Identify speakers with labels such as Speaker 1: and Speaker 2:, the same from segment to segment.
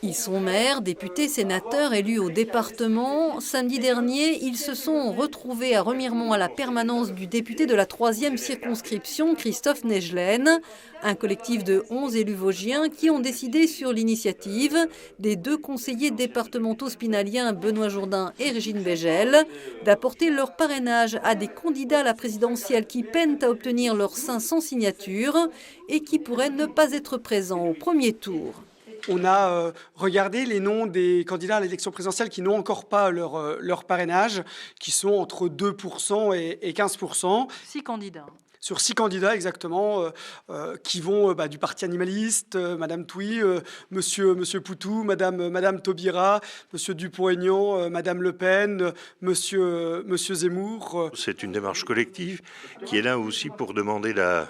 Speaker 1: Ils sont maires, députés, sénateurs, élus au département. Samedi dernier, ils se sont retrouvés à Remiremont à la permanence du député de la 3e circonscription, Christophe Negelen, un collectif de 11 élus vosgiens qui ont décidé sur l'initiative des 2 conseillers départementaux spinaliens Benoît Jourdain et Régine Bégel d'apporter leur parrainage à des candidats à la présidentielle qui peinent à obtenir leurs 500 signatures et qui pourraient ne pas être présents au premier tour.
Speaker 2: On a regardé les noms des candidats à l'élection présidentielle qui n'ont encore pas leur parrainage, qui sont entre 2% et 15%.
Speaker 1: 6 candidats.
Speaker 2: Sur 6 candidats exactement, qui vont du parti animaliste, Madame Touy, Monsieur Poutou, Madame Taubira, Monsieur Dupont-Aignan, Madame Le Pen, Monsieur Zemmour.
Speaker 3: C'est une démarche collective qui est là aussi pour demander la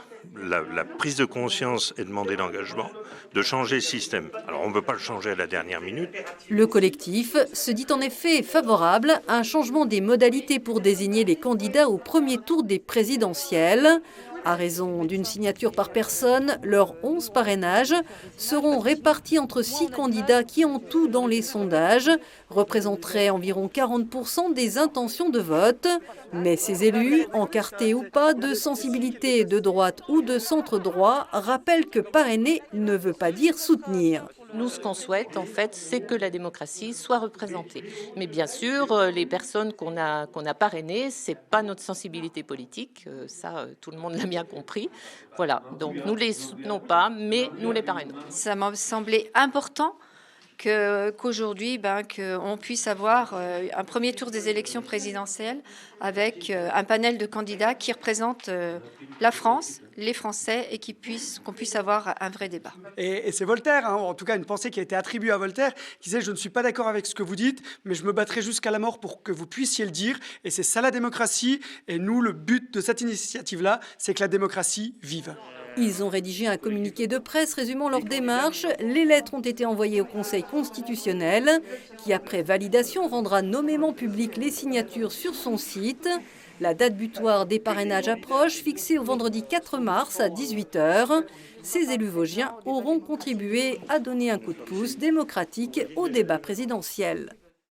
Speaker 3: prise de conscience et demander l'engagement de changer le système. Alors on ne peut pas le changer à la dernière minute.
Speaker 1: Le collectif se dit en effet favorable à un changement des modalités pour désigner les candidats au premier tour des présidentielles. À raison d'une signature par personne, leurs 11 parrainages seront répartis entre 6 candidats qui, en tout dans les sondages, représenteraient environ 40% des intentions de vote. Mais ces élus, encartés ou pas de sensibilité de droite ou de centre-droit, rappellent que parrainer ne veut pas dire soutenir.
Speaker 4: Nous, ce qu'on souhaite, en fait, c'est que la démocratie soit représentée. Mais bien sûr, les personnes qu'on a parrainées, c'est pas notre sensibilité politique. Ça, tout le monde l'a bien compris. Voilà. Donc, nous les soutenons pas, mais nous les parrainons.
Speaker 5: Ça m'a semblé important qu'aujourd'hui, qu'on puisse avoir un premier tour des élections présidentielles avec un panel de candidats qui représentent la France, les Français, et qu'on puisse avoir un vrai débat.
Speaker 2: Et c'est Voltaire, en tout cas une pensée qui a été attribuée à Voltaire, qui disait « Je ne suis pas d'accord avec ce que vous dites, mais je me battrai jusqu'à la mort pour que vous puissiez le dire. » Et c'est ça la démocratie. Et nous, le but de cette initiative-là, c'est que la démocratie vive.
Speaker 1: Ils ont rédigé un communiqué de presse résumant leur démarche. Les lettres ont été envoyées au Conseil constitutionnel qui, après validation, rendra nommément publiques les signatures sur son site. La date butoir des parrainages approche, fixée au vendredi 4 mars à 18 h. Ces élus vosgiens auront contribué à donner un coup de pouce démocratique au débat présidentiel.